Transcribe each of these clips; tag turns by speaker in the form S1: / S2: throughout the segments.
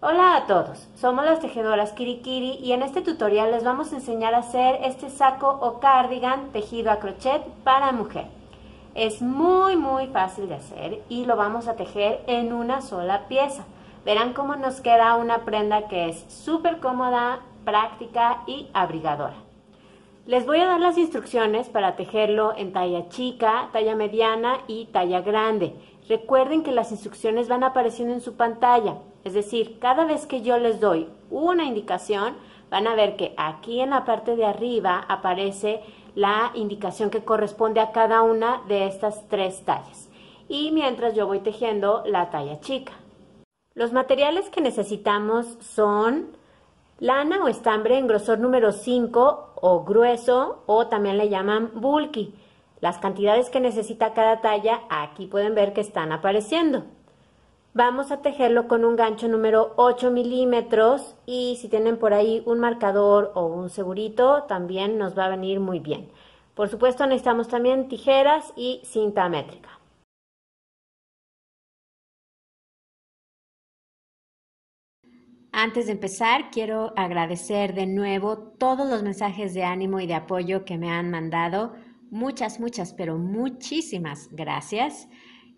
S1: Hola a todos, somos las tejedoras Kirikiri y en este tutorial les vamos a enseñar a hacer este saco o cardigan tejido a crochet para mujer. Es muy fácil de hacer y lo vamos a tejer en una sola pieza. Verán cómo nos queda una prenda que es súper cómoda, práctica y abrigadora. Les voy a dar las instrucciones para tejerlo en talla chica, talla mediana y talla grande. Recuerden que las instrucciones van apareciendo en su pantalla, es decir, cada vez que yo les doy una indicación, van a ver que aquí en la parte de arriba aparece la indicación que corresponde a cada una de estas tres tallas. Y mientras yo voy tejiendo la talla chica. Los materiales que necesitamos son lana o estambre en grosor número 5 o grueso o también le llaman bulky. Las cantidades que necesita cada talla aquí pueden ver que están apareciendo. Vamos a tejerlo con un gancho número 8 milímetros y si tienen por ahí un marcador o un segurito también nos va a venir muy bien. Por supuesto necesitamos también tijeras y cinta métrica. Antes de empezar, quiero agradecer de nuevo todos los mensajes de ánimo y de apoyo que me han mandado. Muchas, pero muchísimas gracias.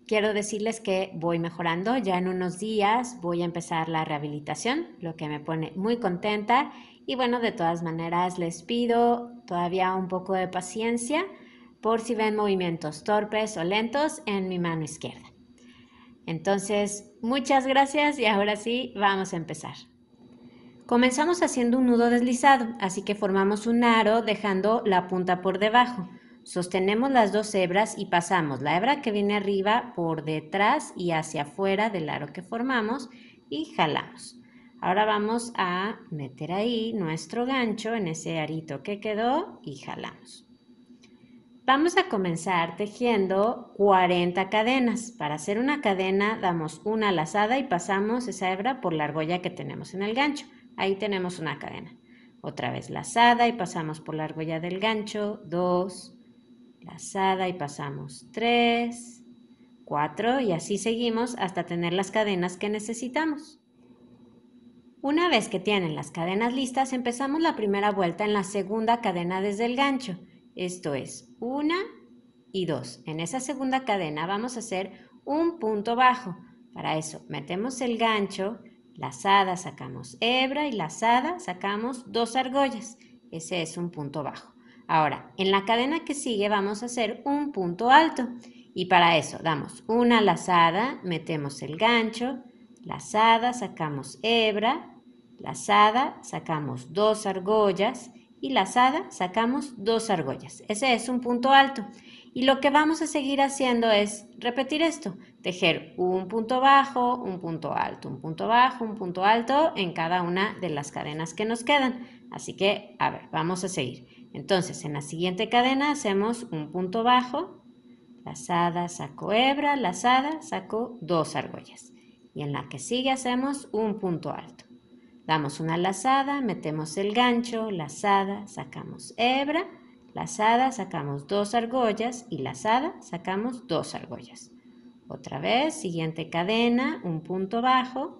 S1: Quiero decirles que voy mejorando. Ya en unos días voy a empezar la rehabilitación, lo que me pone muy contenta. Y bueno, de todas maneras les pido todavía un poco de paciencia por si ven movimientos torpes o lentos en mi mano izquierda. Entonces, muchas gracias y ahora sí, vamos a empezar. Comenzamos haciendo un nudo deslizado, así que formamos un aro dejando la punta por debajo. Sostenemos las dos hebras y pasamos la hebra que viene arriba por detrás y hacia afuera del aro que formamos y jalamos. Ahora vamos a meter ahí nuestro gancho en ese arito que quedó y jalamos. Vamos a comenzar tejiendo 40 cadenas. Para hacer una cadena damos una lazada y pasamos esa hebra por la argolla que tenemos en el gancho. Ahí tenemos una cadena. Otra vez lazada y pasamos por la argolla del gancho, 2, lazada y pasamos 3, 4 y así seguimos hasta tener las cadenas que necesitamos. Una vez que tienen las cadenas listas, empezamos la primera vuelta en la segunda cadena desde el gancho. Esto es 1 y 2. En esa segunda cadena vamos a hacer un punto bajo. Para eso metemos el gancho, lazada, sacamos hebra y lazada, sacamos 2 argollas. Ese es un punto bajo. Ahora, en la cadena que sigue vamos a hacer un punto alto. Y para eso damos una lazada, metemos el gancho, lazada, sacamos hebra, lazada, sacamos 2 argollas y lazada, sacamos 2 argollas. Ese es un punto alto. Y lo que vamos a seguir haciendo es repetir esto, tejer un punto bajo, un punto alto, un punto bajo, un punto alto en cada una de las cadenas que nos quedan. Así que, a ver, vamos a seguir. Entonces, en la siguiente cadena hacemos un punto bajo, lazada, saco hebra, lazada, saco 2 argollas. Y en la que sigue hacemos un punto alto. Damos una lazada, metemos el gancho, lazada, sacamos hebra, lazada, sacamos 2 argollas y lazada, sacamos 2 argollas. Otra vez, siguiente cadena, un punto bajo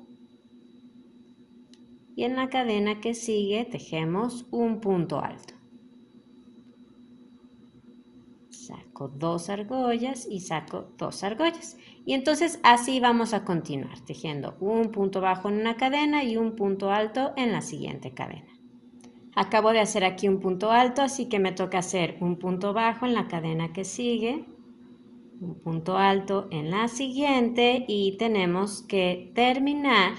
S1: y en la cadena que sigue tejemos un punto alto. Saco 2 argollas y saco 2 argollas. Y entonces así vamos a continuar tejiendo un punto bajo en una cadena y un punto alto en la siguiente cadena. Acabo de hacer aquí un punto alto, así que me toca hacer un punto bajo en la cadena que sigue, un punto alto en la siguiente y tenemos que terminar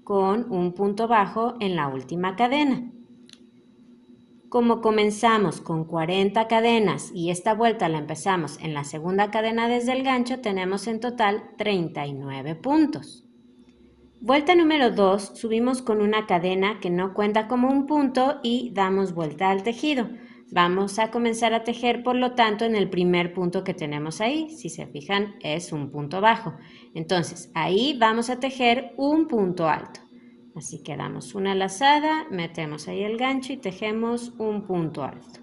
S1: con un punto bajo en la última cadena. Como comenzamos con 40 cadenas y esta vuelta la empezamos en la segunda cadena desde el gancho, tenemos en total 39 puntos. Vuelta número 2, subimos con una cadena que no cuenta como un punto y damos vuelta al tejido. Vamos a comenzar a tejer, por lo tanto, en el primer punto que tenemos ahí. Si se fijan, es un punto bajo. Entonces, ahí vamos a tejer un punto alto. Así que damos una lazada, metemos ahí el gancho y tejemos un punto alto.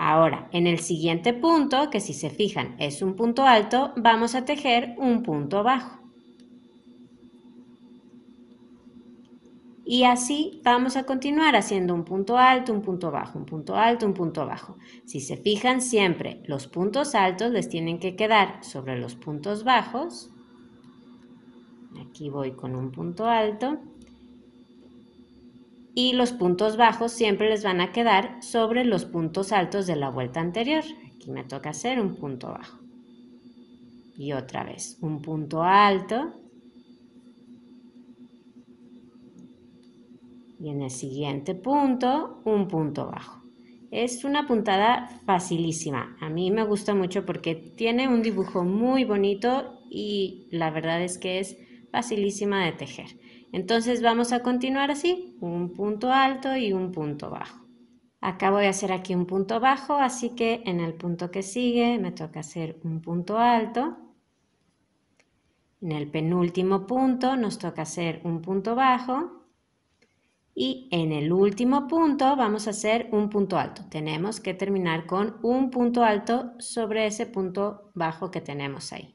S1: Ahora, en el siguiente punto, que si se fijan es un punto alto, vamos a tejer un punto bajo. Y así vamos a continuar haciendo un punto alto, un punto bajo, un punto alto, un punto bajo. Si se fijan siempre, los puntos altos les tienen que quedar sobre los puntos bajos. Aquí voy con un punto alto. Y los puntos bajos siempre les van a quedar sobre los puntos altos de la vuelta anterior. Aquí me toca hacer un punto bajo. Y otra vez, un punto alto. Y en el siguiente punto, un punto bajo. Es una puntada facilísima. A mí me gusta mucho porque tiene un dibujo muy bonito y la verdad es que es facilísima de tejer. Entonces vamos a continuar así, un punto alto y un punto bajo. Acá voy a hacer aquí un punto bajo, así que en el punto que sigue me toca hacer un punto alto. En el penúltimo punto nos toca hacer un punto bajo. Y en el último punto vamos a hacer un punto alto. Tenemos que terminar con un punto alto sobre ese punto bajo que tenemos ahí.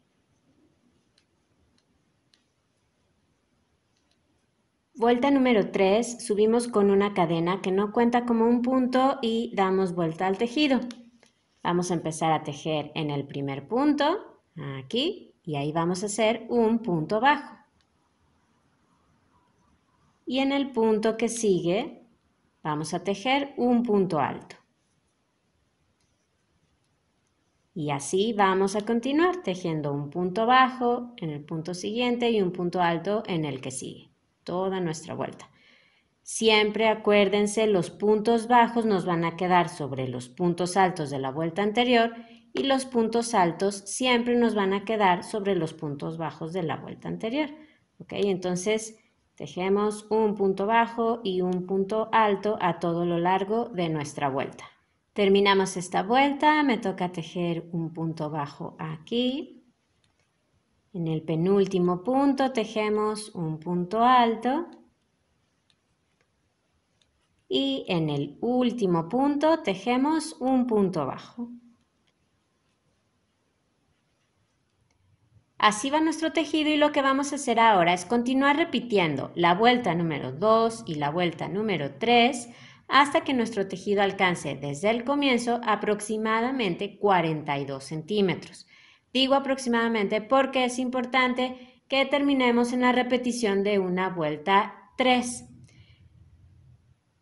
S1: Vuelta número 3, subimos con una cadena que no cuenta como un punto y damos vuelta al tejido. Vamos a empezar a tejer en el primer punto, aquí, y ahí vamos a hacer un punto bajo. Y en el punto que sigue, vamos a tejer un punto alto. Y así vamos a continuar tejiendo un punto bajo en el punto siguiente y un punto alto en el que sigue, toda nuestra vuelta. Siempre acuérdense, los puntos bajos nos van a quedar sobre los puntos altos de la vuelta anterior y los puntos altos siempre nos van a quedar sobre los puntos bajos de la vuelta anterior. ¿Ok? Entonces, tejemos un punto bajo y un punto alto a todo lo largo de nuestra vuelta. Terminamos esta vuelta, me toca tejer un punto bajo aquí. En el penúltimo punto tejemos un punto alto. Y en el último punto tejemos un punto bajo. Así va nuestro tejido y lo que vamos a hacer ahora es continuar repitiendo la vuelta número 2 y la vuelta número 3 hasta que nuestro tejido alcance desde el comienzo aproximadamente 42 centímetros. Digo aproximadamente porque es importante que terminemos en la repetición de una vuelta 3.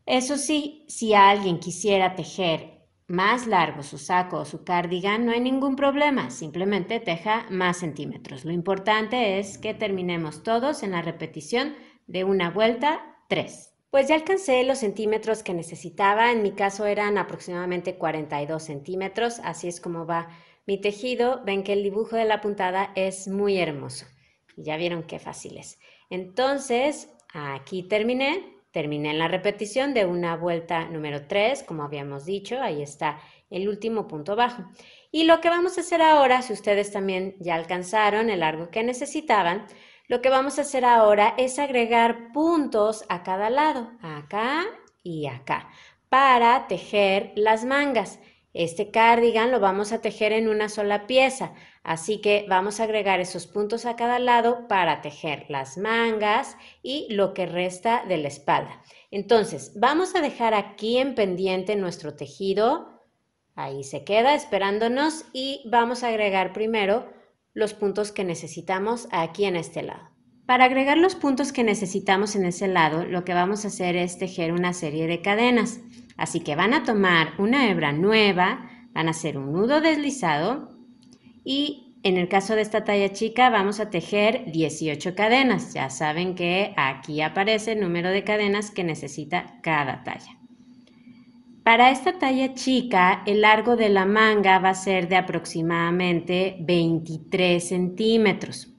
S1: Eso sí, si alguien quisiera tejer más largo su saco o su cardigan, no hay ningún problema, simplemente teja más centímetros. Lo importante es que terminemos todos en la repetición de una vuelta 3. Pues ya alcancé los centímetros que necesitaba, en mi caso eran aproximadamente 42 centímetros, así es como va mi tejido. Ven que el dibujo de la puntada es muy hermoso. Ya vieron qué fácil es. Entonces, aquí terminé en la repetición de una vuelta número 3, como habíamos dicho, ahí está el último punto bajo. Y lo que vamos a hacer ahora, si ustedes también ya alcanzaron el largo que necesitaban, lo que vamos a hacer ahora es agregar puntos a cada lado, acá y acá, para tejer las mangas. Este cardigan lo vamos a tejer en una sola pieza, así que vamos a agregar esos puntos a cada lado para tejer las mangas y lo que resta de la espalda. Entonces, vamos a dejar aquí en pendiente nuestro tejido, ahí se queda esperándonos y vamos a agregar primero los puntos que necesitamos aquí en este lado. Para agregar los puntos que necesitamos en ese lado, lo que vamos a hacer es tejer una serie de cadenas. Así que van a tomar una hebra nueva, van a hacer un nudo deslizado y en el caso de esta talla chica vamos a tejer 18 cadenas. Ya saben que aquí aparece el número de cadenas que necesita cada talla. Para esta talla chica, el largo de la manga va a ser de aproximadamente 23 centímetros.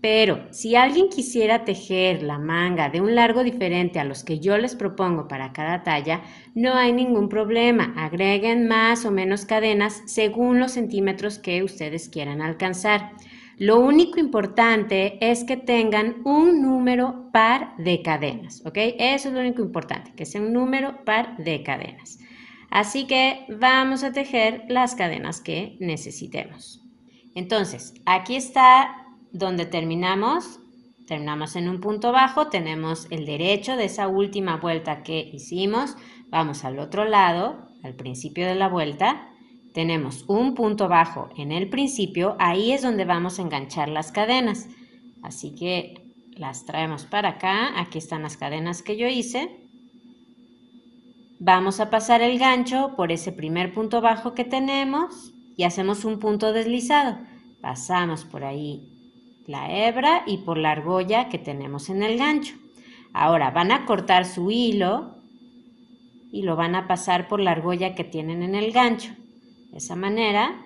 S1: Pero si alguien quisiera tejer la manga de un largo diferente a los que yo les propongo para cada talla, no hay ningún problema. Agreguen más o menos cadenas según los centímetros que ustedes quieran alcanzar. Lo único importante es que tengan un número par de cadenas, ¿ok? Eso es lo único importante, que sea un número par de cadenas. Así que vamos a tejer las cadenas que necesitemos. Entonces, aquí está donde terminamos. Terminamos en un punto bajo, tenemos el derecho de esa última vuelta que hicimos. Vamos al otro lado, al principio de la vuelta. Tenemos un punto bajo en el principio, ahí es donde vamos a enganchar las cadenas. Así que las traemos para acá, aquí están las cadenas que yo hice. Vamos a pasar el gancho por ese primer punto bajo que tenemos y hacemos un punto deslizado. Pasamos por ahí la hebra y por la argolla que tenemos en el gancho. Ahora van a cortar su hilo y lo van a pasar por la argolla que tienen en el gancho. De esa manera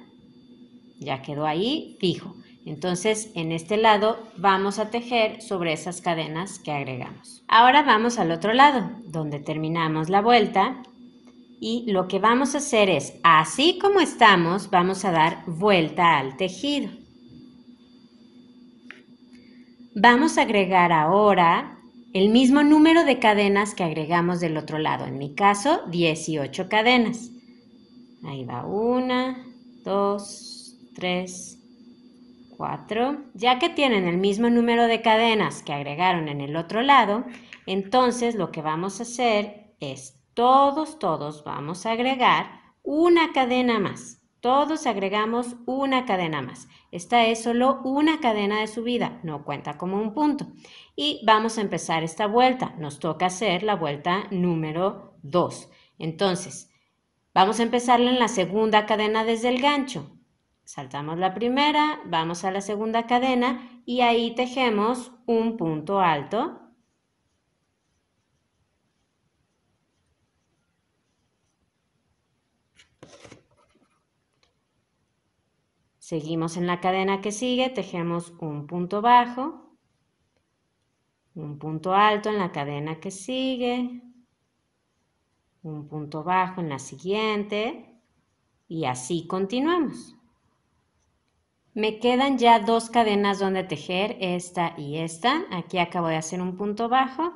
S1: ya quedó ahí fijo. Entonces en este lado vamos a tejer sobre esas cadenas que agregamos. Ahora vamos al otro lado, donde terminamos la vuelta. Y lo que vamos a hacer es, así como estamos, vamos a dar vuelta al tejido. Vamos a agregar ahora el mismo número de cadenas que agregamos del otro lado. En mi caso, 18 cadenas. Ahí va 1, 2, 3, 4. Ya que tienen el mismo número de cadenas que agregaron en el otro lado, entonces lo que vamos a hacer es todos vamos a agregar una cadena más. Todos agregamos una cadena más. Esta es solo una cadena de subida, no cuenta como un punto. Y vamos a empezar esta vuelta. Nos toca hacer la vuelta número 2. Entonces, vamos a empezarla en la segunda cadena desde el gancho. Saltamos la primera, vamos a la segunda cadena y ahí tejemos un punto alto. Seguimos en la cadena que sigue, tejemos un punto bajo, un punto alto en la cadena que sigue, un punto bajo en la siguiente y así continuamos. Me quedan ya dos cadenas donde tejer, esta y esta. Aquí acabo de hacer un punto bajo,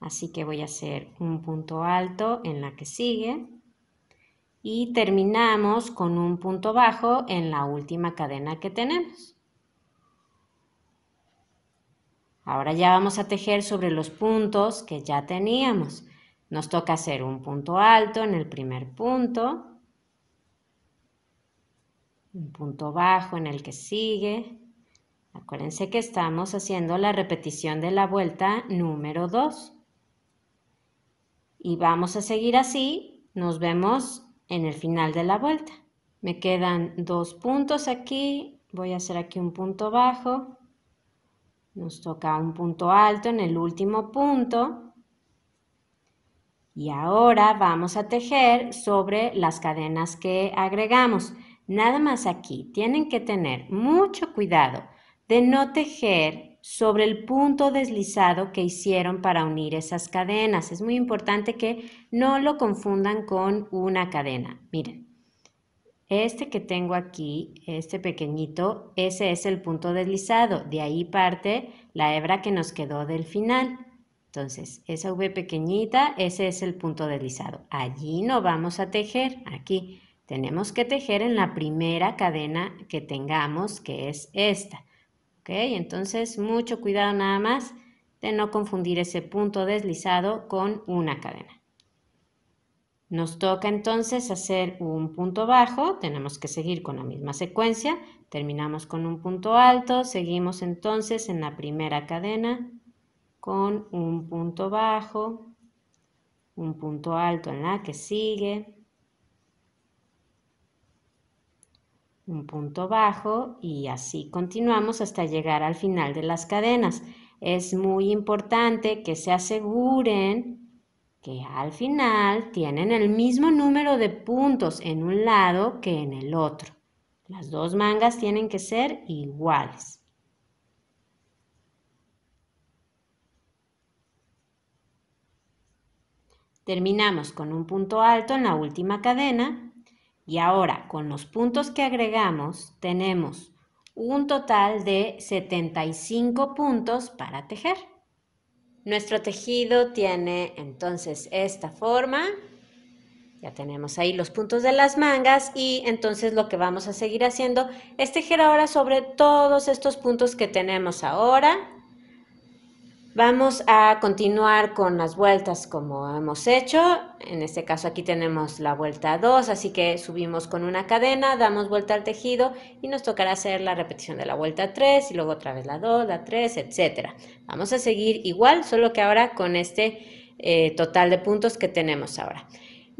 S1: así que voy a hacer un punto alto en la que sigue. Y terminamos con un punto bajo en la última cadena que tenemos. Ahora ya vamos a tejer sobre los puntos que ya teníamos. Nos toca hacer un punto alto en el primer punto, un punto bajo en el que sigue. Acuérdense que estamos haciendo la repetición de la vuelta número 2. Y vamos a seguir así, nos vemos en el final de la vuelta. Me quedan dos puntos aquí, voy a hacer aquí un punto bajo, nos toca un punto alto en el último punto y ahora vamos a tejer sobre las cadenas que agregamos. Nada más aquí, tienen que tener mucho cuidado de no tejer sobre el punto deslizado que hicieron para unir esas cadenas. Es muy importante que no lo confundan con una cadena. Miren. Este que tengo aquí, este pequeñito, ese es el punto deslizado. De ahí parte la hebra que nos quedó del final. Entonces, esa V pequeñita, ese es el punto deslizado. Allí no vamos a tejer, aquí. Tenemos que tejer en la primera cadena que tengamos, que es esta. ¿Ok? Entonces, mucho cuidado nada más de no confundir ese punto deslizado con una cadena. Nos toca entonces hacer un punto bajo, tenemos que seguir con la misma secuencia, terminamos con un punto alto, seguimos entonces en la primera cadena con un punto bajo, un punto alto en la que sigue, un punto bajo y así continuamos hasta llegar al final de las cadenas. Es muy importante que se aseguren que al final tienen el mismo número de puntos en un lado que en el otro. Las dos mangas tienen que ser iguales. Terminamos con un punto alto en la última cadena y ahora con los puntos que agregamos tenemos un total de 75 puntos para tejer. Nuestro tejido tiene entonces esta forma. Ya tenemos ahí los puntos de las mangas y entonces lo que vamos a seguir haciendo es tejer ahora sobre todos estos puntos que tenemos ahora. Vamos a continuar con las vueltas como hemos hecho. En este caso aquí tenemos la vuelta 2, así que subimos con una cadena, damos vuelta al tejido y nos tocará hacer la repetición de la vuelta 3 y luego otra vez la 2, la 3, etc. Vamos a seguir igual, solo que ahora con este total de puntos que tenemos ahora.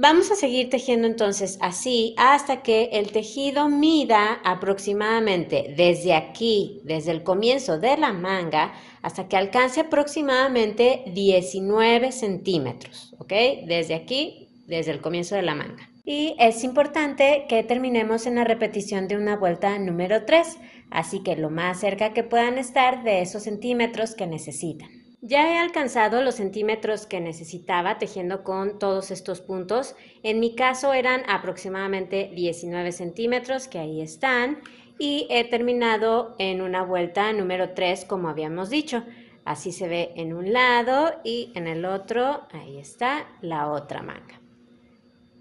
S1: Vamos a seguir tejiendo entonces así hasta que el tejido mida aproximadamente desde aquí, desde el comienzo de la manga, hasta que alcance aproximadamente 19 centímetros, ¿ok? Desde aquí, desde el comienzo de la manga. Y es importante que terminemos en la repetición de una vuelta número 3, así que lo más cerca que puedan estar de esos centímetros que necesitan. Ya he alcanzado los centímetros que necesitaba tejiendo con todos estos puntos. En mi caso eran aproximadamente 19 centímetros, que ahí están, y he terminado en una vuelta número 3, como habíamos dicho. Así se ve en un lado y en el otro, ahí está la otra manga.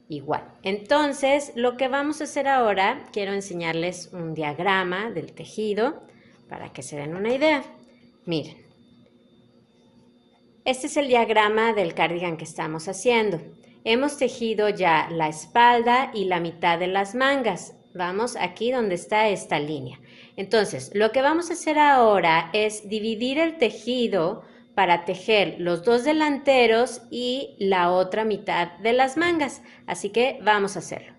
S1: Igual. Entonces, lo que vamos a hacer ahora, quiero enseñarles un diagrama del tejido para que se den una idea. Miren. Este es el diagrama del cardigan que estamos haciendo. Hemos tejido ya la espalda y la mitad de las mangas. Vamos aquí donde está esta línea. Entonces, lo que vamos a hacer ahora es dividir el tejido para tejer los dos delanteros y la otra mitad de las mangas. Así que vamos a hacerlo.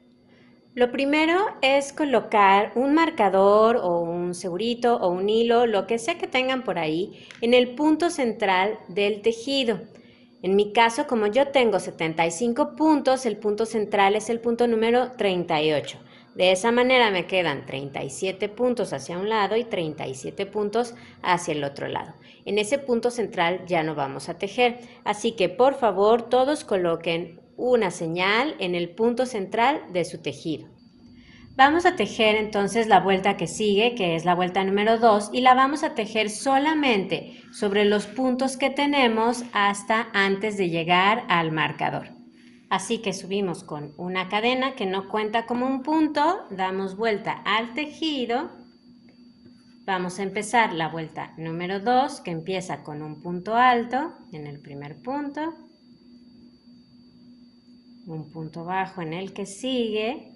S1: Lo primero es colocar un marcador o un segurito o un hilo, lo que sea que tengan por ahí, en el punto central del tejido. En mi caso, como yo tengo 75 puntos, el punto central es el punto número 38. De esa manera me quedan 37 puntos hacia un lado y 37 puntos hacia el otro lado. En ese punto central ya no vamos a tejer, así que por favor todos coloquen una señal en el punto central de su tejido. Vamos a tejer entonces la vuelta que sigue, que es la vuelta número 2, y la vamos a tejer solamente sobre los puntos que tenemos hasta antes de llegar al marcador. Así que subimos con una cadena que no cuenta como un punto, damos vuelta al tejido. Vamos a empezar la vuelta número 2, que empieza con un punto alto en el primer punto, un punto bajo en el que sigue,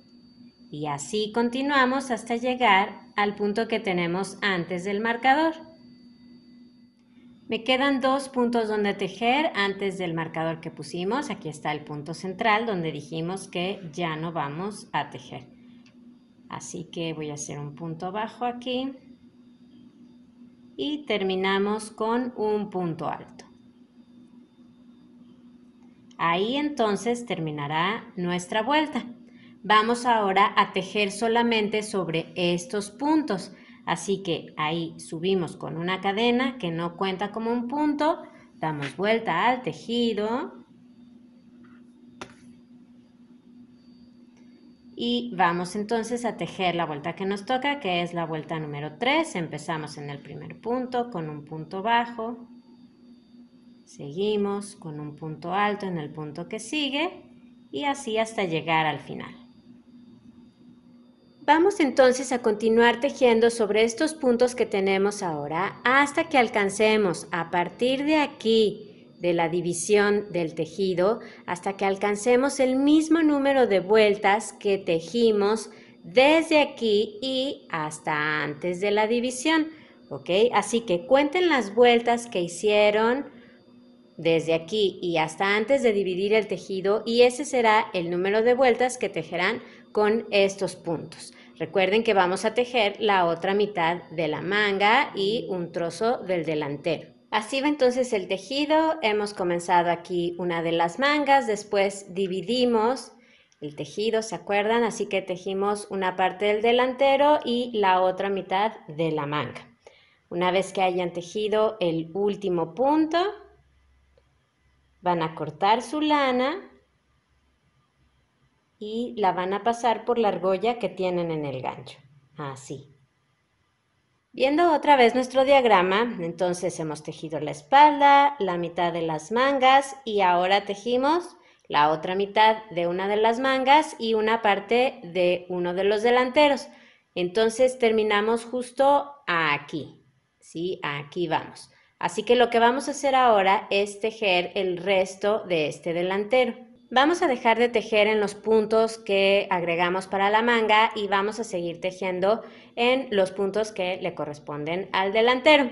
S1: y así continuamos hasta llegar al punto que tenemos antes del marcador. Me quedan dos puntos donde tejer antes del marcador que pusimos. Aquí está el punto central donde dijimos que ya no vamos a tejer. Así que voy a hacer un punto bajo aquí y terminamos con un punto alto. Ahí entonces terminará nuestra vuelta. Vamos ahora a tejer solamente sobre estos puntos. Así que ahí subimos con una cadena que no cuenta como un punto, damos vuelta al tejido y vamos entonces a tejer la vuelta que nos toca, que es la vuelta número 3. Empezamos en el primer punto con un punto bajo, seguimos con un punto alto en el punto que sigue y así hasta llegar al final. Vamos entonces a continuar tejiendo sobre estos puntos que tenemos ahora hasta que alcancemos a partir de aquí, de la división del tejido, hasta que alcancemos el mismo número de vueltas que tejimos desde aquí y hasta antes de la división, ¿ok? Así que cuenten las vueltas que hicieron desde aquí y hasta antes de dividir el tejido y ese será el número de vueltas que tejerán con estos puntos. Recuerden que vamos a tejer la otra mitad de la manga y un trozo del delantero. Así va entonces el tejido. Hemos comenzado aquí una de las mangas, después dividimos el tejido, ¿se acuerdan? Así que tejimos una parte del delantero y la otra mitad de la manga. Una vez que hayan tejido el último punto, van a cortar su lana y la van a pasar por la argolla que tienen en el gancho, así. Viendo otra vez nuestro diagrama, entonces hemos tejido la espalda, la mitad de las mangas y ahora tejimos la otra mitad de una de las mangas y una parte de uno de los delanteros. Entonces terminamos justo aquí, ¿sí? Aquí vamos. Así que lo que vamos a hacer ahora es tejer el resto de este delantero. Vamos a dejar de tejer en los puntos que agregamos para la manga y vamos a seguir tejiendo en los puntos que le corresponden al delantero.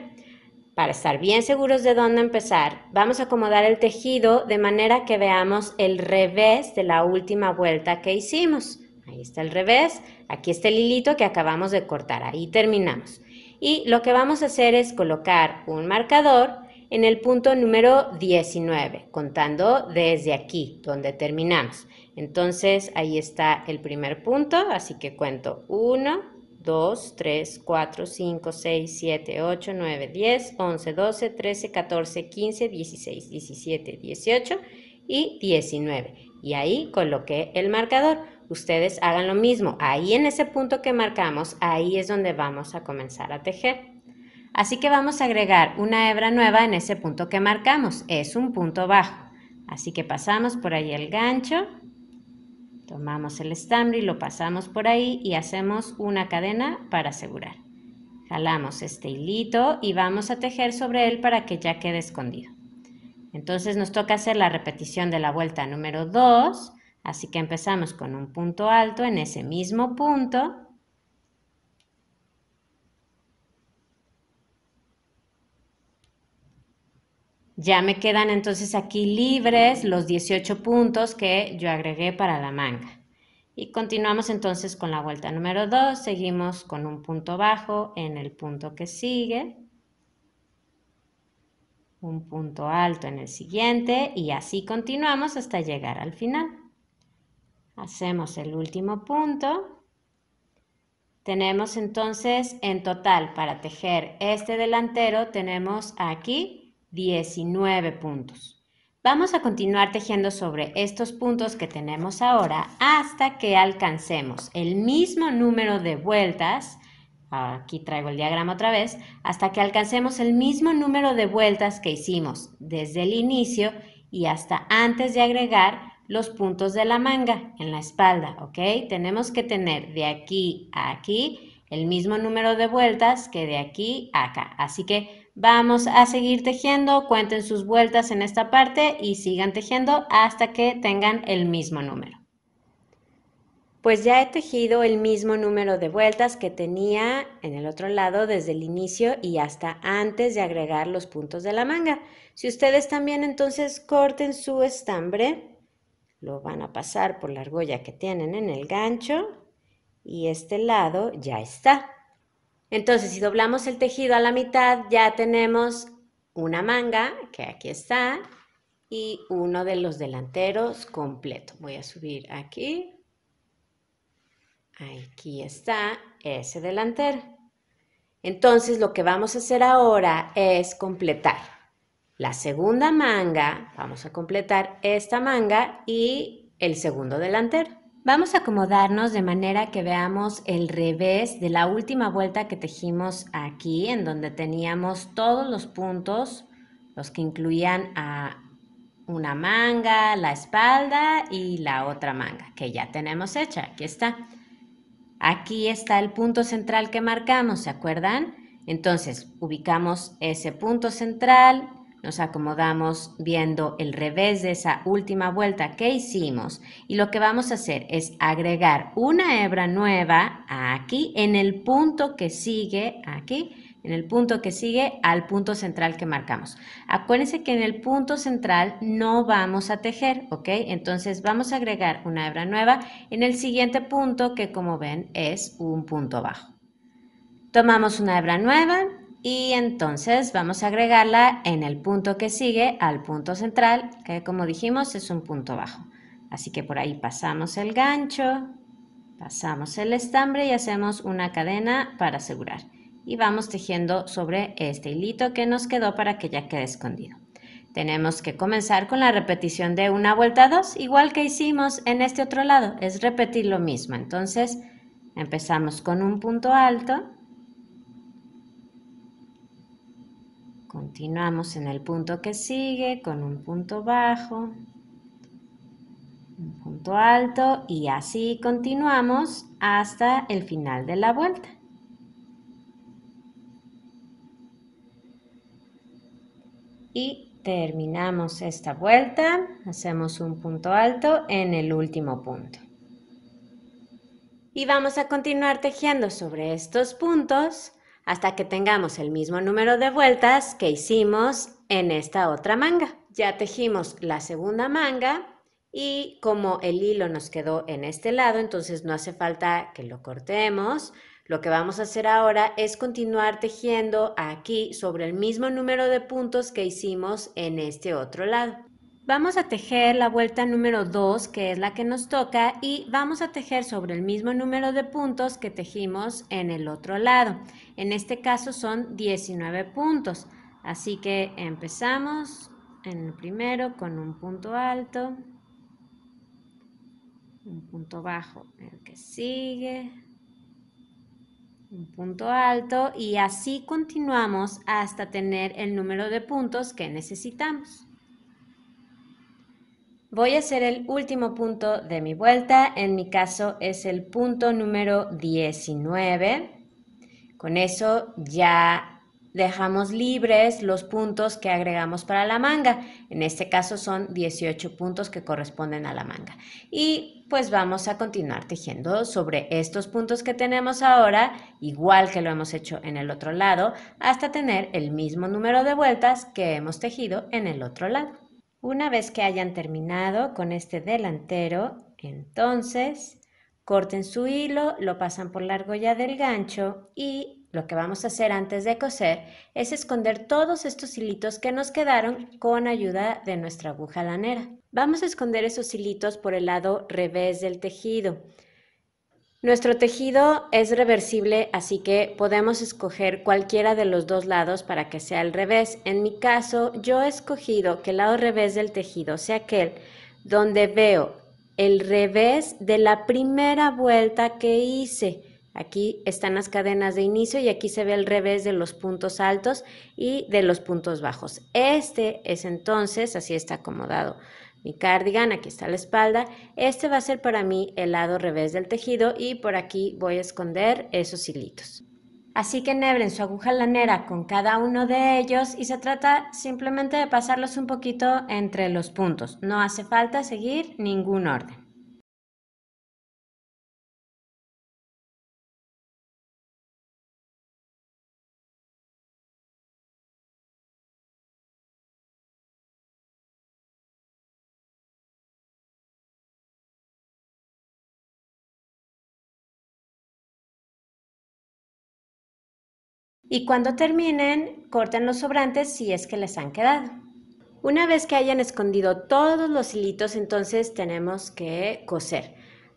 S1: Para estar bien seguros de dónde empezar, vamos a acomodar el tejido de manera que veamos el revés de la última vuelta que hicimos. Ahí está el revés, aquí está el hilito que acabamos de cortar, ahí terminamos. Y lo que vamos a hacer es colocar un marcador en el punto número 19, contando desde aquí, donde terminamos. Entonces, ahí está el primer punto, así que cuento 1, 2, 3, 4, 5, 6, 7, 8, 9, 10, 11, 12, 13, 14, 15, 16, 17, 18 y 19. Y ahí coloqué el marcador. Ustedes hagan lo mismo. Ahí en ese punto que marcamos, ahí es donde vamos a comenzar a tejer. Así que vamos a agregar una hebra nueva en ese punto que marcamos. Es un punto bajo. Así que pasamos por ahí el gancho. Tomamos el estambre y lo pasamos por ahí y hacemos una cadena para asegurar. Jalamos este hilito y vamos a tejer sobre él para que ya quede escondido. Entonces nos toca hacer la repetición de la vuelta número 2, así que empezamos con un punto alto en ese mismo punto. Ya me quedan entonces aquí libres los 18 puntos que yo agregué para la manga. Y continuamos entonces con la vuelta número 2, seguimos con un punto bajo en el punto que sigue, un punto alto en el siguiente y así continuamos hasta llegar al final. Hacemos el último punto. Tenemos entonces en total para tejer este delantero tenemos aquí 19 puntos. Vamos a continuar tejiendo sobre estos puntos que tenemos ahora hasta que alcancemos el mismo número de vueltas. Aquí traigo el diagrama otra vez. Hasta que alcancemos el mismo número de vueltas que hicimos desde el inicio y hasta antes de agregar los puntos de la manga en la espalda, ¿ok? Tenemos que tener de aquí a aquí el mismo número de vueltas que de aquí a acá. Así que vamos a seguir tejiendo, cuenten sus vueltas en esta parte y sigan tejiendo hasta que tengan el mismo número. Pues ya he tejido el mismo número de vueltas que tenía en el otro lado desde el inicio y hasta antes de agregar los puntos de la manga. Si ustedes también entonces corten su estambre, lo van a pasar por la argolla que tienen en el gancho y este lado ya está. Entonces, si doblamos el tejido a la mitad, ya tenemos una manga, que aquí está, y uno de los delanteros completo. Voy a subir aquí. Aquí está ese delantero. Entonces, lo que vamos a hacer ahora es completar la segunda manga. Vamos a completar esta manga y el segundo delantero. Vamos a acomodarnos de manera que veamos el revés de la última vuelta que tejimos aquí, en donde teníamos todos los puntos, los que incluían a una manga, la espalda y la otra manga, que ya tenemos hecha. Aquí está. Aquí está el punto central que marcamos, ¿se acuerdan? Entonces, ubicamos ese punto central, nos acomodamos viendo el revés de esa última vuelta que hicimos y lo que vamos a hacer es agregar una hebra nueva aquí en el punto que sigue aquí, en el punto que sigue al punto central que marcamos. Acuérdense que en el punto central no vamos a tejer, ¿ok? Entonces vamos a agregar una hebra nueva en el siguiente punto que, como ven, es un punto bajo. Tomamos una hebra nueva y entonces vamos a agregarla en el punto que sigue al punto central, que, como dijimos, es un punto bajo. Así que por ahí pasamos el gancho, pasamos el estambre y hacemos una cadena para asegurar. Y vamos tejiendo sobre este hilito que nos quedó para que ya quede escondido. Tenemos que comenzar con la repetición de una vuelta 2, igual que hicimos en este otro lado, es repetir lo mismo. Entonces empezamos con un punto alto, continuamos en el punto que sigue con un punto bajo, un punto alto y así continuamos hasta el final de la vuelta. Y terminamos esta vuelta, hacemos un punto alto en el último punto. Y vamos a continuar tejiendo sobre estos puntos hasta que tengamos el mismo número de vueltas que hicimos en esta otra manga. Ya tejimos la segunda manga y como el hilo nos quedó en este lado, entonces no hace falta que lo cortemos. Lo que vamos a hacer ahora es continuar tejiendo aquí sobre el mismo número de puntos que hicimos en este otro lado. Vamos a tejer la vuelta número 2, que es la que nos toca, y vamos a tejer sobre el mismo número de puntos que tejimos en el otro lado. En este caso son 19 puntos, así que empezamos en el primero con un punto alto, un punto bajo en el que sigue, un punto alto y así continuamos hasta tener el número de puntos que necesitamos. Voy a hacer el último punto de mi vuelta, en mi caso es el punto número 19. Con eso ya dejamos libres los puntos que agregamos para la manga. En este caso son 18 puntos que corresponden a la manga. Y pues vamos a continuar tejiendo sobre estos puntos que tenemos ahora, igual que lo hemos hecho en el otro lado, hasta tener el mismo número de vueltas que hemos tejido en el otro lado. Una vez que hayan terminado con este delantero, entonces corten su hilo, lo pasan por la argolla del gancho y lo que vamos a hacer antes de coser es esconder todos estos hilitos que nos quedaron con ayuda de nuestra aguja lanera. Vamos a esconder esos hilitos por el lado revés del tejido. Nuestro tejido es reversible, así que podemos escoger cualquiera de los dos lados para que sea al revés. En mi caso, yo he escogido que el lado revés del tejido sea aquel donde veo el revés de la primera vuelta que hice. Aquí están las cadenas de inicio y aquí se ve el revés de los puntos altos y de los puntos bajos. Este es entonces, así está acomodado mi cardigan, aquí está la espalda. Este va a ser para mí el lado revés del tejido y por aquí voy a esconder esos hilitos. Así que enhebren su aguja lanera con cada uno de ellos y se trata simplemente de pasarlos un poquito entre los puntos. No hace falta seguir ningún orden. Y cuando terminen, corten los sobrantes si es que les han quedado. Una vez que hayan escondido todos los hilitos, entonces tenemos que coser.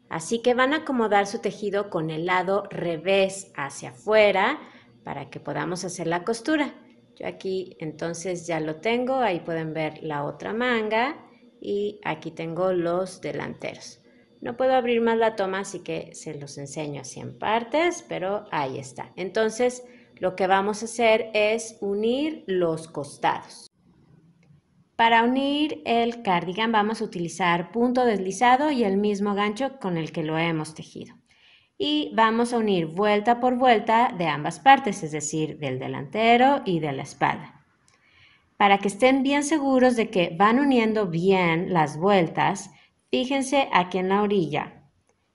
S1: Así que van a acomodar su tejido con el lado revés hacia afuera para que podamos hacer la costura. Yo aquí entonces ya lo tengo, ahí pueden ver la otra manga y aquí tengo los delanteros. No puedo abrir más la toma, así que se los enseño así en partes, pero ahí está. Entonces, lo que vamos a hacer es unir los costados. Para unir el cardigan vamos a utilizar punto deslizado y el mismo gancho con el que lo hemos tejido. Y vamos a unir vuelta por vuelta de ambas partes, es decir, del delantero y de la espalda. Para que estén bien seguros de que van uniendo bien las vueltas, fíjense aquí en la orilla.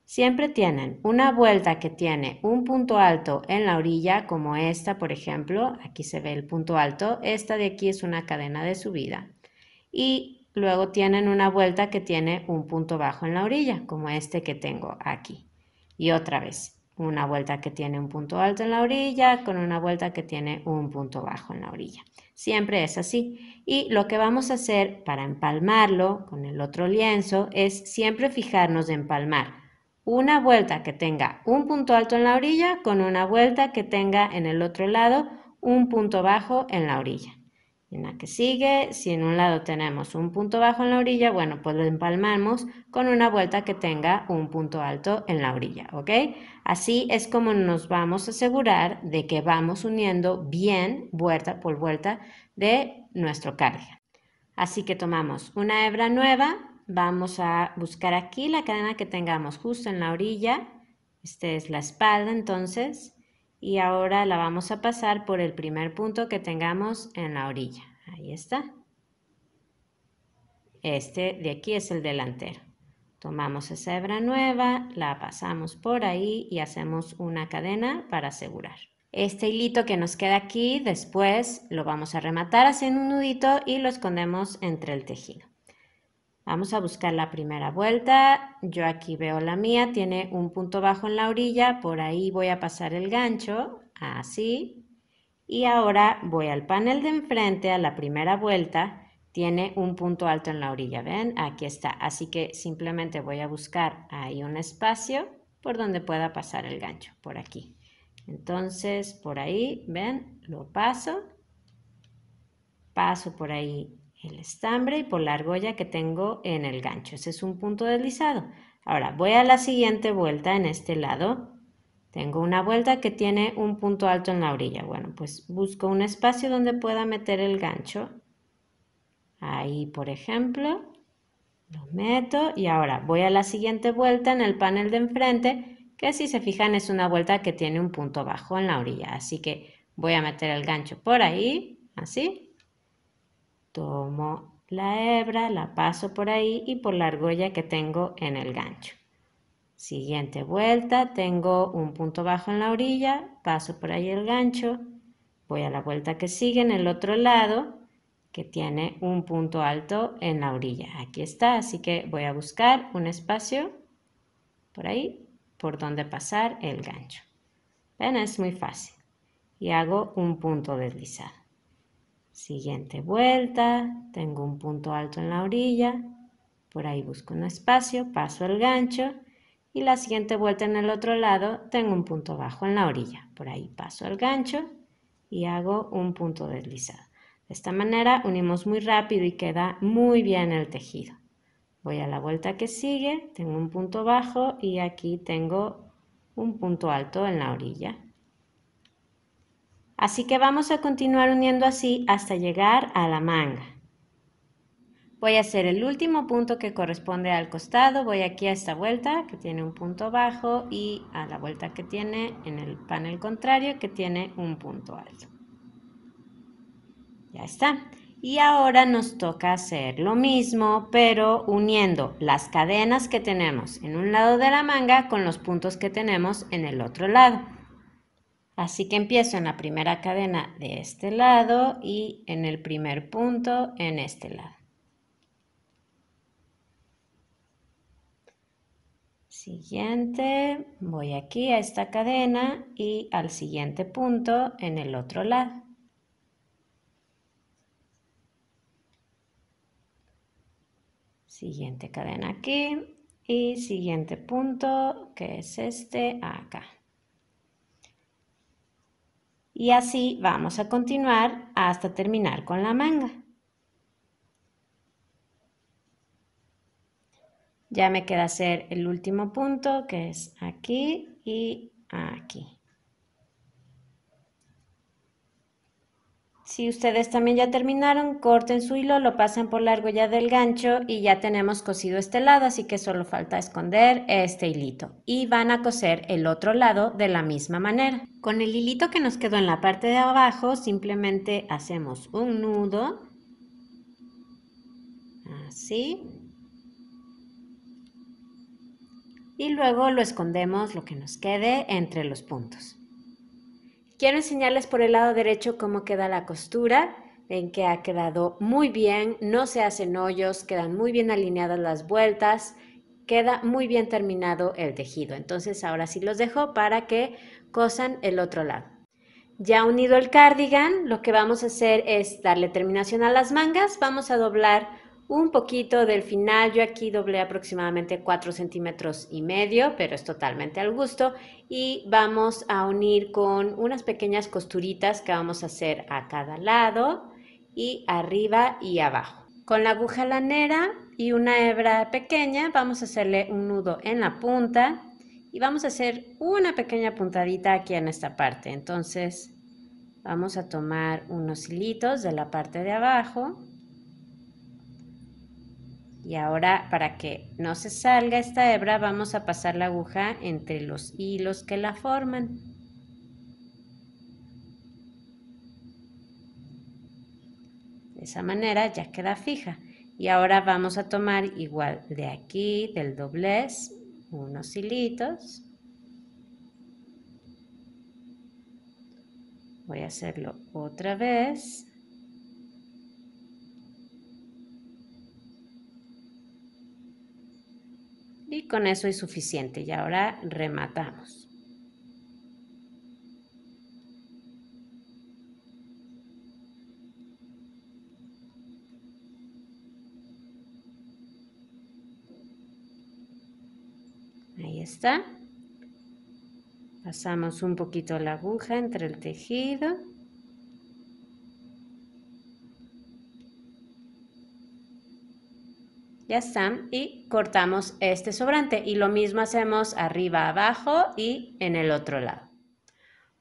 S1: Siempre tienen una vuelta que tiene un punto alto en la orilla, como esta, por ejemplo. Aquí se ve el punto alto. Esta de aquí es una cadena de subida. Y luego tienen una vuelta que tiene un punto bajo en la orilla, como este que tengo aquí. Y otra vez, una vuelta que tiene un punto alto en la orilla con una vuelta que tiene un punto bajo en la orilla. Siempre es así. Y lo que vamos a hacer para empalmarlo con el otro lienzo es siempre fijarnos de empalmar una vuelta que tenga un punto alto en la orilla con una vuelta que tenga en el otro lado un punto bajo en la orilla. En la que sigue, si en un lado tenemos un punto bajo en la orilla, bueno, pues lo empalmamos con una vuelta que tenga un punto alto en la orilla, ¿ok? Así es como nos vamos a asegurar de que vamos uniendo bien vuelta por vuelta de nuestro cardigan. Así que tomamos una hebra nueva vamos a buscar aquí la cadena que tengamos justo en la orilla. Esta es la espalda entonces. Y ahora la vamos a pasar por el primer punto que tengamos en la orilla. Ahí está. Este de aquí es el delantero. Tomamos esa hebra nueva, la pasamos por ahí y hacemos una cadena para asegurar. Este hilito que nos queda aquí, después lo vamos a rematar haciendo un nudito y lo escondemos entre el tejido. Vamos a buscar la primera vuelta. Yo aquí veo la mía, tiene un punto bajo en la orilla, por ahí voy a pasar el gancho, así. Y ahora voy al panel de enfrente, a la primera vuelta, tiene un punto alto en la orilla, ¿ven? Aquí está, así que simplemente voy a buscar ahí un espacio por donde pueda pasar el gancho, por aquí. Entonces, por ahí, ¿ven? Lo paso por ahí el estambre y por la argolla que tengo en el gancho. Ese es un punto deslizado. Ahora voy a la siguiente vuelta en este lado. Tengo una vuelta que tiene un punto alto en la orilla. Bueno, pues busco un espacio donde pueda meter el gancho. Ahí, por ejemplo, lo meto y ahora voy a la siguiente vuelta en el panel de enfrente, que si se fijan es una vuelta que tiene un punto bajo en la orilla. Así que voy a meter el gancho por ahí, así. Tomo la hebra, la paso por ahí y por la argolla que tengo en el gancho. Siguiente vuelta, tengo un punto bajo en la orilla, paso por ahí el gancho, voy a la vuelta que sigue en el otro lado, que tiene un punto alto en la orilla. Aquí está, así que voy a buscar un espacio por ahí, por donde pasar el gancho. ¿Ven? Es muy fácil. Y hago un punto deslizado. Siguiente vuelta, tengo un punto alto en la orilla, por ahí busco un espacio, paso el gancho y la siguiente vuelta en el otro lado tengo un punto bajo en la orilla, por ahí paso el gancho y hago un punto deslizado. De esta manera unimos muy rápido y queda muy bien el tejido. Voy a la vuelta que sigue, tengo un punto bajo y aquí tengo un punto alto en la orilla. Así que vamos a continuar uniendo así hasta llegar a la manga. Voy a hacer el último punto que corresponde al costado. Voy aquí a esta vuelta que tiene un punto bajo y a la vuelta que tiene en el panel contrario que tiene un punto alto. Ya está. Y ahora nos toca hacer lo mismo, pero uniendo las cadenas que tenemos en un lado de la manga con los puntos que tenemos en el otro lado. Así que empiezo en la primera cadena de este lado y en el primer punto en este lado. Siguiente, voy aquí a esta cadena y al siguiente punto en el otro lado. Siguiente cadena aquí y siguiente punto que es este acá. Y así vamos a continuar hasta terminar con la manga. Ya me queda hacer el último punto que es aquí y aquí. Si ustedes también ya terminaron, corten su hilo, lo pasan por la argolla del gancho y ya tenemos cosido este lado, así que solo falta esconder este hilito. Y van a coser el otro lado de la misma manera. Con el hilito que nos quedó en la parte de abajo, simplemente hacemos un nudo, así. Y luego lo escondemos lo que nos quede entre los puntos. Quiero enseñarles por el lado derecho cómo queda la costura. Ven que ha quedado muy bien, no se hacen hoyos, quedan muy bien alineadas las vueltas, queda muy bien terminado el tejido. Entonces ahora sí los dejo para que cosan el otro lado. Ya unido el cardigan, lo que vamos a hacer es darle terminación a las mangas. Vamos a doblar un poquito del final. Yo aquí doblé aproximadamente 4,5 centímetros, pero es totalmente al gusto. Y vamos a unir con unas pequeñas costuritas que vamos a hacer a cada lado y arriba y abajo. Con la aguja lanera y una hebra pequeña vamos a hacerle un nudo en la punta y vamos a hacer una pequeña puntadita aquí en esta parte. Entonces vamos a tomar unos hilitos de la parte de abajo Y ahora, para que no se salga esta hebra, vamos a pasar la aguja entre los hilos que la forman. De esa manera ya queda fija. Y ahora vamos a tomar igual de aquí, del doblez, unos hilitos. Voy a hacerlo otra vez. Y con eso es suficiente. Y ahora rematamos. Ahí está. Pasamos un poquito la aguja entre el tejido. Ya están. Y cortamos este sobrante. Y lo mismo hacemos arriba, abajo y en el otro lado.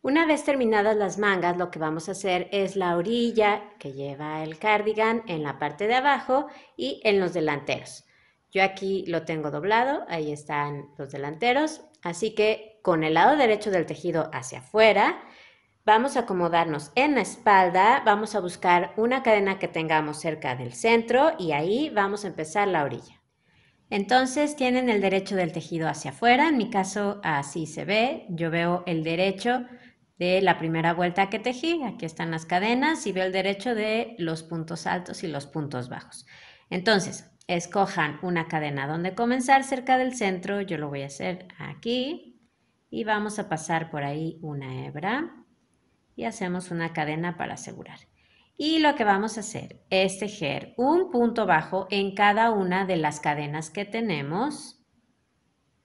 S1: Una vez terminadas las mangas, lo que vamos a hacer es la orilla que lleva el cardigan en la parte de abajo y en los delanteros. Yo aquí lo tengo doblado, ahí están los delanteros, así que con el lado derecho del tejido hacia afuera, vamos a acomodarnos en la espalda, vamos a buscar una cadena que tengamos cerca del centro y ahí vamos a empezar la orilla. Entonces tienen el derecho del tejido hacia afuera, en mi caso así se ve, yo veo el derecho de la primera vuelta que tejí, aquí están las cadenas y veo el derecho de los puntos altos y los puntos bajos. Entonces, escojan una cadena donde comenzar cerca del centro, yo lo voy a hacer aquí y vamos a pasar por ahí una hebra y hacemos una cadena para asegurar. Y lo que vamos a hacer es tejer un punto bajo en cada una de las cadenas que tenemos.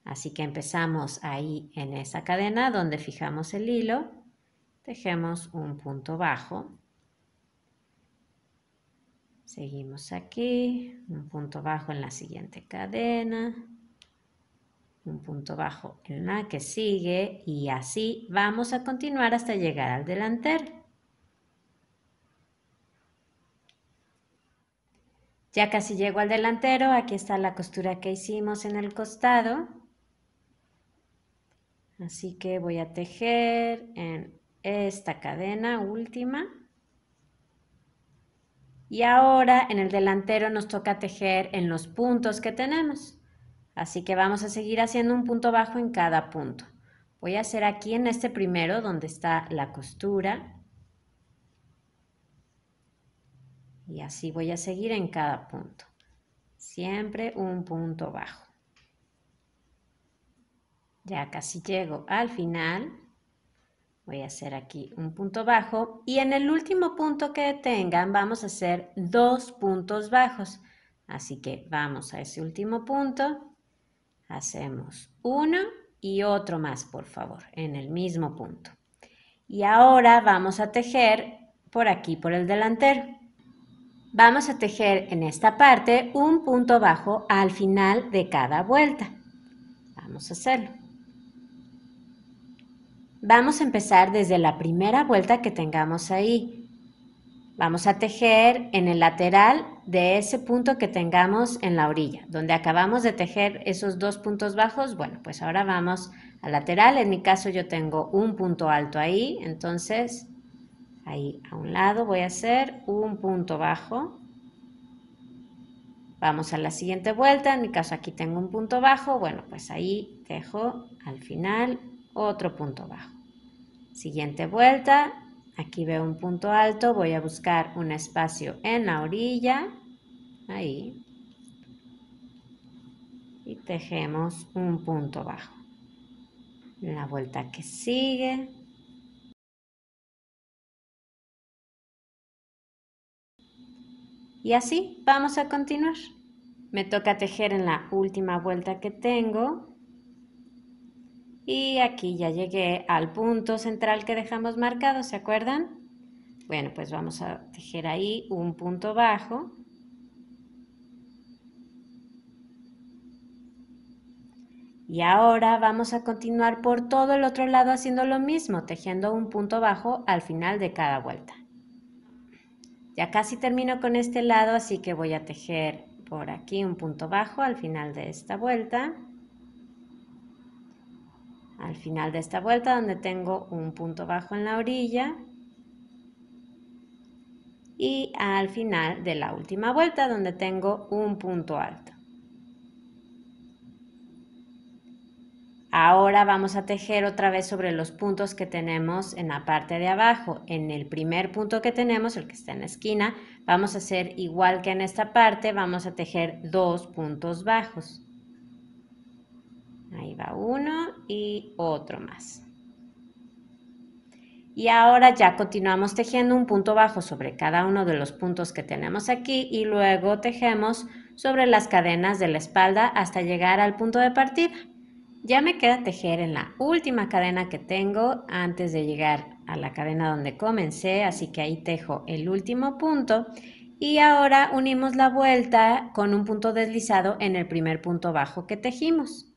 S1: Así que empezamos ahí en esa cadena donde fijamos el hilo, tejemos un punto bajo. Seguimos aquí, un punto bajo en la siguiente cadena, un punto bajo en la que sigue y así vamos a continuar hasta llegar al delantero. Ya casi llego al delantero, aquí está la costura que hicimos en el costado. Así que voy a tejer en esta cadena última. Y ahora en el delantero nos toca tejer en los puntos que tenemos. Así que vamos a seguir haciendo un punto bajo en cada punto. Voy a hacer aquí en este primero donde está la costura. Y así voy a seguir en cada punto. Siempre un punto bajo. Ya casi llego al final. Voy a hacer aquí un punto bajo y en el último punto que tengan vamos a hacer 2 puntos bajos. Así que vamos a ese último punto, hacemos uno y otro más, por favor, en el mismo punto. Y ahora vamos a tejer por aquí, por el delantero. Vamos a tejer en esta parte un punto bajo al final de cada vuelta. Vamos a hacerlo. Vamos a empezar desde la primera vuelta que tengamos ahí. Vamos a tejer en el lateral de ese punto que tengamos en la orilla, donde acabamos de tejer esos 2 puntos bajos. Bueno, pues ahora vamos al lateral. En mi caso yo tengo un punto alto ahí, entonces ahí a un lado voy a hacer un punto bajo. Vamos a la siguiente vuelta, en mi caso aquí tengo un punto bajo, bueno, pues ahí tejo al final otro punto bajo. Siguiente vuelta, aquí veo un punto alto, voy a buscar un espacio en la orilla, ahí, y tejemos un punto bajo. En la vuelta que sigue, y así vamos a continuar. Me toca tejer en la última vuelta que tengo. Y aquí ya llegué al punto central que dejamos marcado, ¿se acuerdan? Bueno, pues vamos a tejer ahí un punto bajo. Y ahora vamos a continuar por todo el otro lado haciendo lo mismo, tejiendo un punto bajo al final de cada vuelta. Ya casi termino con este lado, así que voy a tejer por aquí un punto bajo al final de esta vuelta. Al final de esta vuelta donde tengo un punto bajo en la orilla. Y al final de la última vuelta donde tengo un punto alto. Ahora vamos a tejer otra vez sobre los puntos que tenemos en la parte de abajo. En el primer punto que tenemos, el que está en la esquina, vamos a hacer igual que en esta parte, vamos a tejer 2 puntos bajos. Ahí va uno y otro más. Y ahora ya continuamos tejiendo un punto bajo sobre cada uno de los puntos que tenemos aquí y luego tejemos sobre las cadenas de la espalda hasta llegar al punto de partida. Ya me queda tejer en la última cadena que tengo antes de llegar a la cadena donde comencé, así que ahí tejo el último punto y ahora unimos la vuelta con un punto deslizado en el primer punto bajo que tejimos.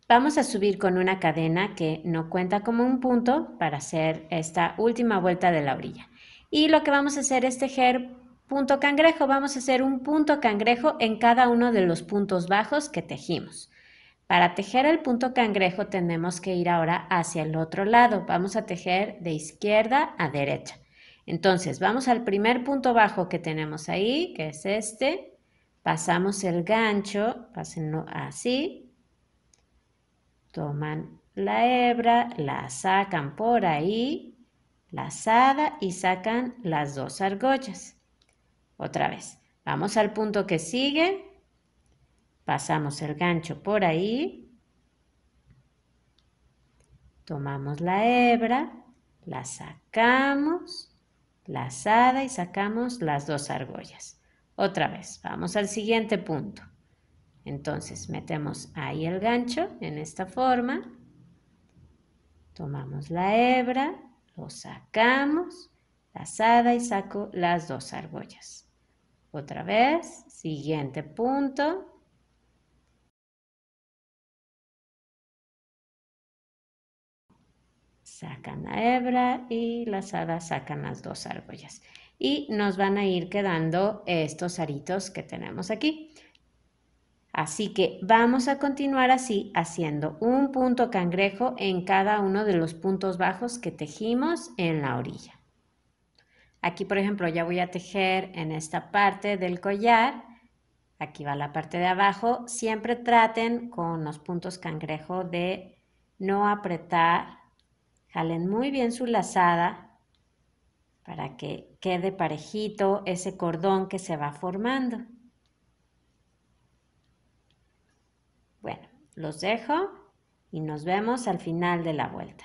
S1: Vamos a subir con una cadena que no cuenta como un punto para hacer esta última vuelta de la orilla. Y lo que vamos a hacer es tejer punto cangrejo. Vamos a hacer un punto cangrejo en cada uno de los puntos bajos que tejimos. Para tejer el punto cangrejo tenemos que ir ahora hacia el otro lado. Vamos a tejer de izquierda a derecha. Entonces vamos al primer punto bajo que tenemos ahí, que es este. Pasamos el gancho, pásenlo así. Toman la hebra, la sacan por ahí, lazada y sacan las 2 argollas. Otra vez, vamos al punto que sigue, pasamos el gancho por ahí, tomamos la hebra, la sacamos, lazada y sacamos las 2 argollas. Otra vez, vamos al siguiente punto. Entonces metemos ahí el gancho en esta forma, tomamos la hebra, lo sacamos, lazada y saco las 2 argollas. Otra vez, siguiente punto. Sacan la hebra y lazada sacan las 2 argollas. Y nos van a ir quedando estos aritos que tenemos aquí. Así que vamos a continuar así haciendo un punto cangrejo en cada uno de los puntos bajos que tejimos en la orilla. Aquí, por ejemplo, ya voy a tejer en esta parte del collar. Aquí va la parte de abajo. Siempre traten con los puntos cangrejo de no apretar. Jalen muy bien su lazada para que quede parejito ese cordón que se va formando. Bueno, los dejo y nos vemos al final de la vuelta.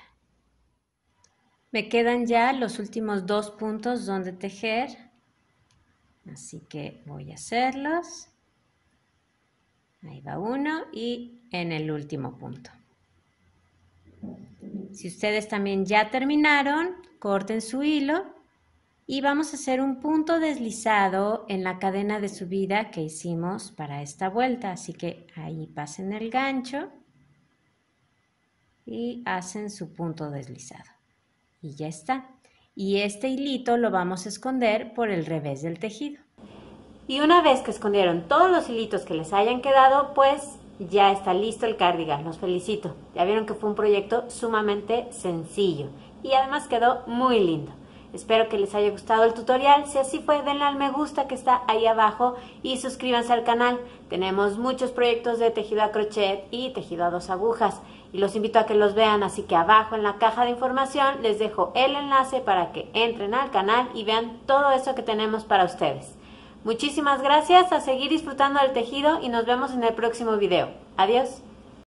S1: Me quedan ya los últimos 2 puntos donde tejer, así que voy a hacerlos. Ahí va uno y en el último punto. Si ustedes también ya terminaron, corten su hilo y vamos a hacer un punto deslizado en la cadena de subida que hicimos para esta vuelta. Así que ahí pasen el gancho y hacen su punto deslizado. Y ya está. Y este hilito lo vamos a esconder por el revés del tejido. Y una vez que escondieron todos los hilitos que les hayan quedado, pues ya está listo el cardigan. Los felicito. Ya vieron que fue un proyecto sumamente sencillo y además quedó muy lindo. Espero que les haya gustado el tutorial. Si así fue, denle al me gusta que está ahí abajo y suscríbanse al canal. Tenemos muchos proyectos de tejido a crochet y tejido a 2 agujas y los invito a que los vean, así que abajo en la caja de información les dejo el enlace para que entren al canal y vean todo eso que tenemos para ustedes. Muchísimas gracias, a seguir disfrutando del tejido y nos vemos en el próximo video. Adiós.